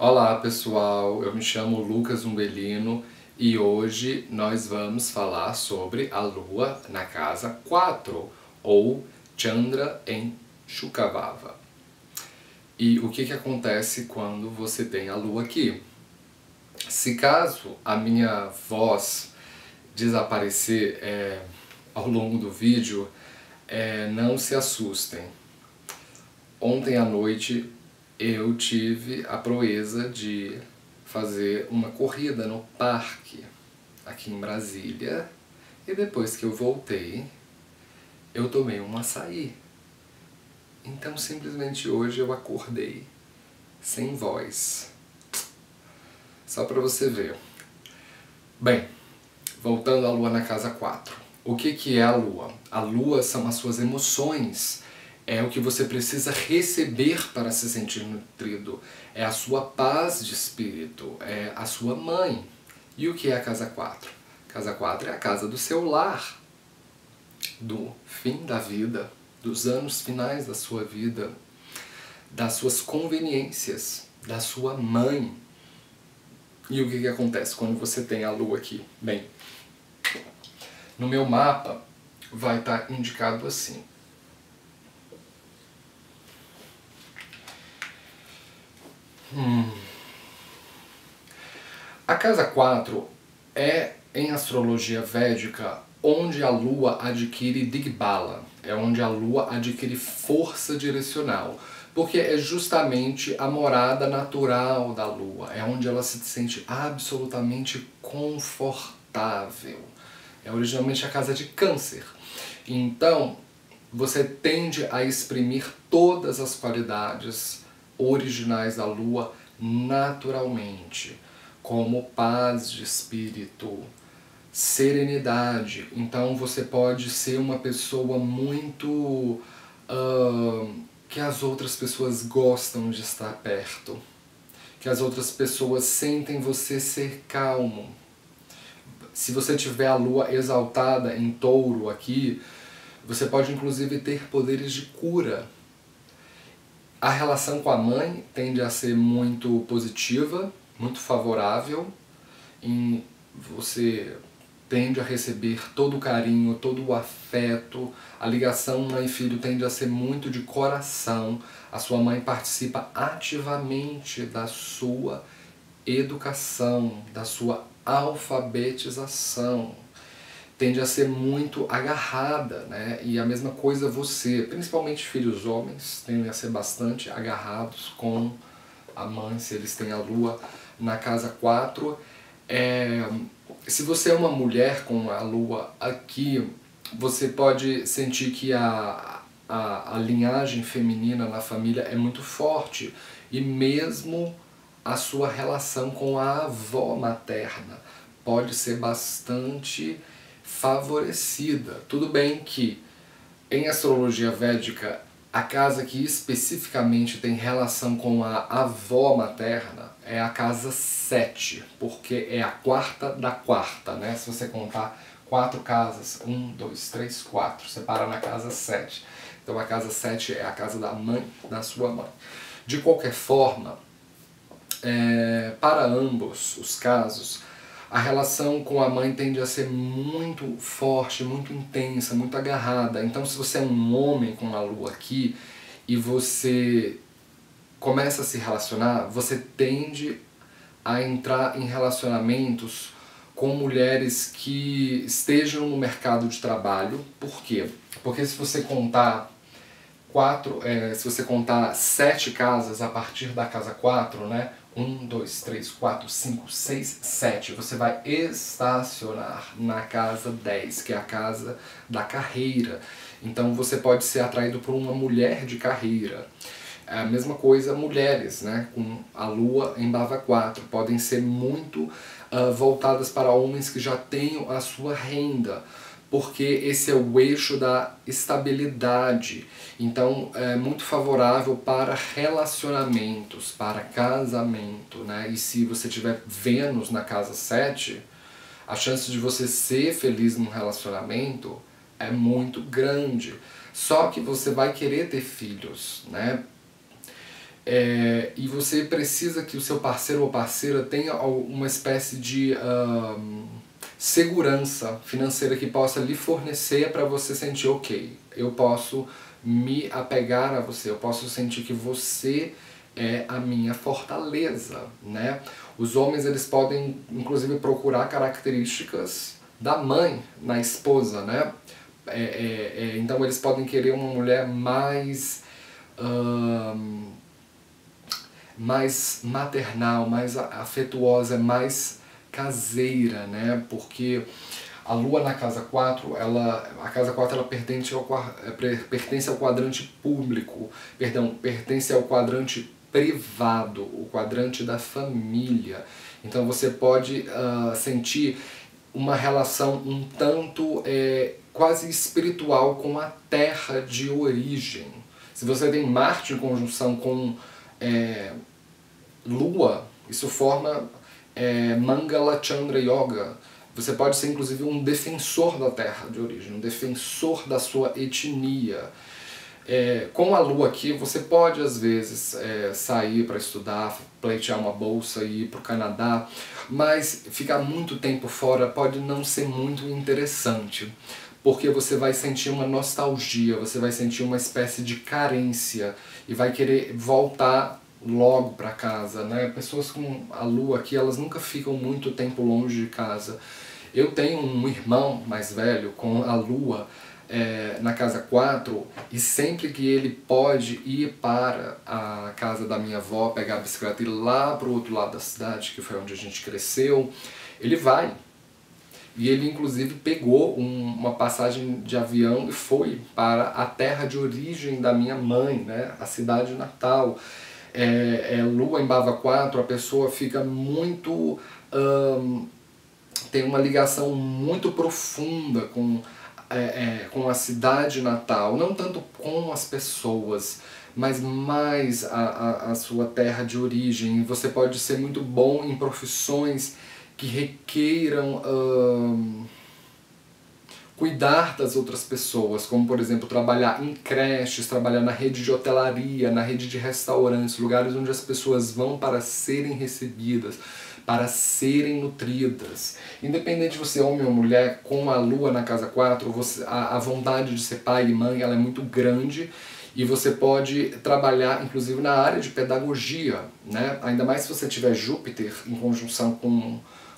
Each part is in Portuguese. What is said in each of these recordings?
Olá pessoal, eu me chamo Lucas Umbelino e hoje nós vamos falar sobre a Lua na casa 4, ou Chandra em Shukavava. E o que acontece quando você tem a Lua aqui? Se caso a minha voz desaparecer ao longo do vídeo, não se assustem. Ontem à noite eu tive a proeza de fazer uma corrida no parque aqui em Brasília, e depois que eu voltei, eu tomei um açaí. Então simplesmente hoje eu acordei sem voz. Só para você ver. Bem, voltando à Lua na casa 4. O que é a Lua? A Lua são as suas emoções. É o que você precisa receber para se sentir nutrido. É a sua paz de espírito. É a sua mãe. E o que é a casa 4? Casa 4 é a casa do seu lar. Do fim da vida. Dos anos finais da sua vida. Das suas conveniências. Da sua mãe. E o que acontece quando você tem a Lua aqui? Bem, no meu mapa vai estar indicado assim. A casa 4 é, em astrologia védica, onde a Lua adquire Digbala, é onde a Lua adquire força direcional, porque é justamente a morada natural da Lua, é onde ela se sente absolutamente confortável. É originalmente a casa de Câncer. Então, você tende a exprimir todas as qualidades originais da Lua naturalmente, como paz de espírito, serenidade. Então você pode ser uma pessoa muito que as outras pessoas gostam de estar perto, que as outras pessoas sentem você ser calmo. Se você tiver a Lua exaltada em Touro aqui, você pode inclusive ter poderes de cura. A relação com a mãe tende a ser muito positiva, muito favorável. Você tende a receber todo o carinho, todo o afeto. A ligação mãe e filho tende a ser muito de coração. A sua mãe participa ativamente da sua educação, da sua alfabetização. Tende a ser muito agarrada, né? E a mesma coisa você, principalmente filhos homens, tendem a ser bastante agarrados com a mãe, se eles têm a Lua na casa 4. Se você é uma mulher com a Lua aqui, você pode sentir que a linhagem feminina na família é muito forte, e mesmo a sua relação com a avó materna pode ser bastante favorecida. Tudo bem que em astrologia védica a casa que especificamente tem relação com a avó materna é a casa 7, porque é a quarta da quarta, né? Se você contar 4 casas, 1, 2, 3, 4, você para na casa 7. Então a casa 7 é a casa da mãe, da sua mãe. De qualquer forma, para ambos os casos, a relação com a mãe tende a ser muito forte, muito intensa, muito agarrada. Então se você é um homem com a Lua aqui e você começa a se relacionar, você tende a entrar em relacionamentos com mulheres que estejam no mercado de trabalho. Por quê? Porque se você contar 7 casas a partir da casa 4, né? 1, 2, 3, 4, 5, 6, 7. Você vai estacionar na casa 10, que é a casa da carreira. Então você pode ser atraído por uma mulher de carreira. É a mesma coisa mulheres, né? Com a Lua em Bava 4. Podem ser muito voltadas para homens que já tenham a sua renda, porque esse é o eixo da estabilidade. Então é muito favorável para relacionamentos, para casamento, né? E se você tiver Vênus na casa 7, a chance de você ser feliz num relacionamento é muito grande. Só que você vai querer ter filhos, né? E você precisa que o seu parceiro ou parceira tenha uma espécie de segurança financeira que possa lhe fornecer para você sentir, ok, eu posso me apegar a você, eu posso sentir que você é a minha fortaleza, né? Os homens, eles podem inclusive procurar características da mãe na esposa, né? Então eles podem querer uma mulher mais maternal, mais afetuosa, mais caseira, né? Porque a Lua na casa 4, a casa 4 ela pertence ao quadrante público, perdão, pertence ao quadrante privado, o quadrante da família. Então você pode sentir uma relação um tanto quase espiritual com a terra de origem. Se você tem Marte em conjunção com Lua, isso forma Mangala Chandra Yoga. Você pode ser inclusive um defensor da terra de origem, um defensor da sua etnia. Com a Lua aqui, você pode às vezes sair para estudar, pleitear uma bolsa e ir para o Canadá, mas ficar muito tempo fora pode não ser muito interessante, porque você vai sentir uma nostalgia, você vai sentir uma espécie de carência e vai querer voltar logo para casa, né? Pessoas com a Lua aqui, elas nunca ficam muito tempo longe de casa. Eu tenho um irmão mais velho com a Lua na casa 4, e sempre que ele pode ir para a casa da minha avó, pegar a bicicleta e ir lá para o outro lado da cidade, que foi onde a gente cresceu, ele vai. E ele inclusive pegou uma passagem de avião e foi para a terra de origem da minha mãe, né? A cidade natal. Lua em Bava 4, a pessoa fica muito... tem uma ligação muito profunda com a cidade natal, não tanto com as pessoas, mas mais a sua terra de origem. Você pode ser muito bom em profissões que requeiram cuidar das outras pessoas, como por exemplo trabalhar em creches, trabalhar na rede de hotelaria, na rede de restaurantes, lugares onde as pessoas vão para serem recebidas, para serem nutridas. Independente de você é homem ou mulher, com a Lua na casa 4, a vontade de ser pai e mãe ela é muito grande, e você pode trabalhar inclusive na área de pedagogia, né? Ainda mais se você tiver Júpiter em conjunção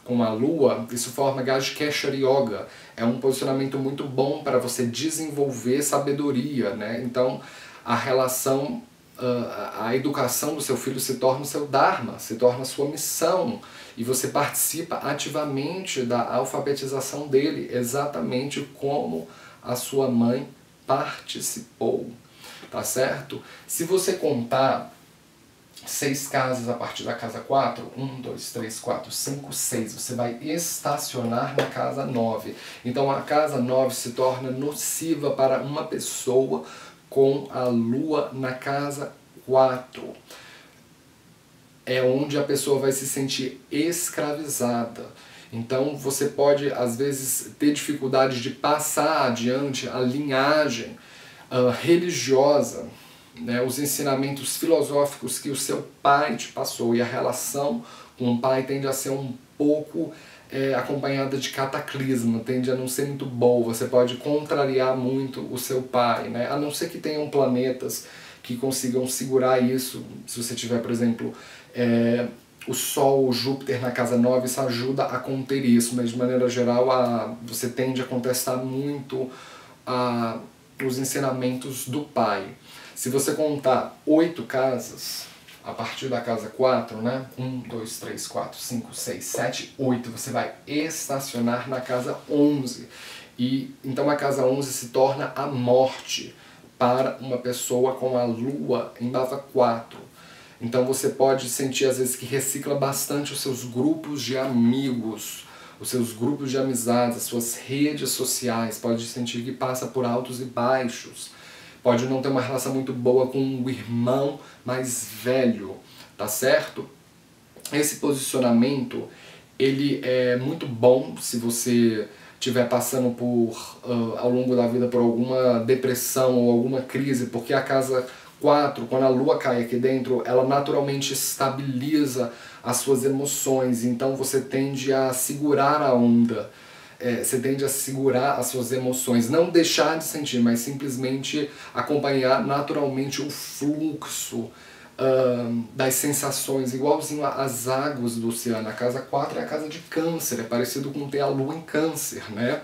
com a Lua, isso forma Gajkeshara Yoga. É um posicionamento muito bom para você desenvolver sabedoria, né? Então a relação, a educação do seu filho se torna o seu Dharma, se torna a sua missão, e você participa ativamente da alfabetização dele, exatamente como a sua mãe participou, tá certo? Se você contar 6 casas a partir da casa 4, 1, 2, 3, 4, 5, 6, você vai estacionar na casa 9. Então a casa 9 se torna nociva para uma pessoa com a Lua na casa 4. É onde a pessoa vai se sentir escravizada. Então você pode às vezes ter dificuldade de passar adiante a linhagem religiosa, né, os ensinamentos filosóficos que o seu pai te passou, e a relação com o pai tende a ser um pouco acompanhada de cataclisma, tende a não ser muito boa, você pode contrariar muito o seu pai, né, a não ser que tenham planetas que consigam segurar isso. Se você tiver, por exemplo, o Sol, o Júpiter na casa 9, isso ajuda a conter isso, mas de maneira geral você tende a contestar muito os ensinamentos do pai. Se você contar 8 casas, a partir da casa 4, né? 1, 2, 3, 4, 5, 6, 7, 8, você vai estacionar na casa 11. E então a casa 11 se torna a morte para uma pessoa com a Lua em Bava 4. Então você pode sentir às vezes que recicla bastante os seus grupos de amigos, os seus grupos de amizades, as suas redes sociais, pode sentir que passa por altos e baixos. Pode não ter uma relação muito boa com o irmão mais velho, tá certo? Esse posicionamento, ele é muito bom se você estiver passando por, ao longo da vida, por alguma depressão ou alguma crise, porque a casa 4, quando a lua cai aqui dentro, ela naturalmente estabiliza as suas emoções, então você tende a segurar a onda, você tende a segurar as suas emoções, não deixar de sentir, mas simplesmente acompanhar naturalmente o fluxo das sensações, igualzinho às águas do oceano. A casa 4 é a casa de Câncer, é parecido com ter a lua em Câncer, né?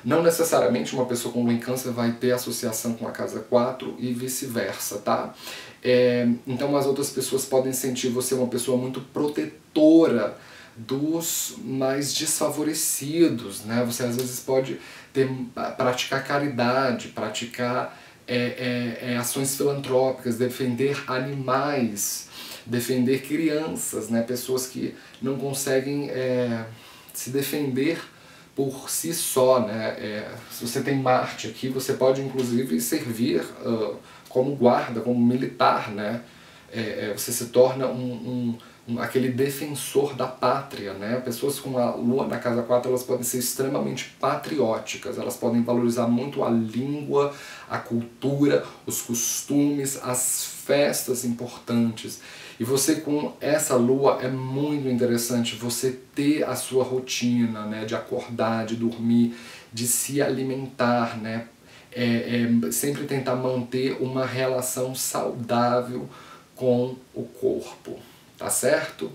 Não necessariamente uma pessoa com lua em Câncer vai ter associação com a casa 4 e vice-versa, tá? Então as outras pessoas podem sentir você uma pessoa muito protetora dos mais desfavorecidos, né? Você às vezes pode praticar caridade, praticar ações filantrópicas, defender animais, defender crianças, né? Pessoas que não conseguem se defender por si só, né? Se você tem Marte aqui, você pode inclusive servir como guarda, como militar, né? Você se torna aquele defensor da pátria, né? Pessoas com a lua na casa 4, elas podem ser extremamente patrióticas, elas podem valorizar muito a língua, a cultura, os costumes, as festas importantes. E você com essa lua é muito interessante você ter a sua rotina, né? De acordar, de dormir, de se alimentar, né? Sempre tentar manter uma relação saudável com o corpo. Tá certo?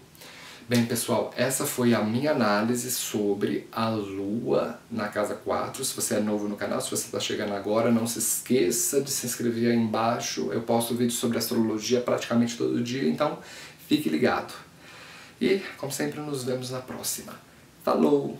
Bem, pessoal, essa foi a minha análise sobre a Lua na casa 4. Se você é novo no canal, se você está chegando agora, não se esqueça de se inscrever aí embaixo. Eu posto vídeos sobre astrologia praticamente todo dia, então fique ligado. E, como sempre, nos vemos na próxima. Falou!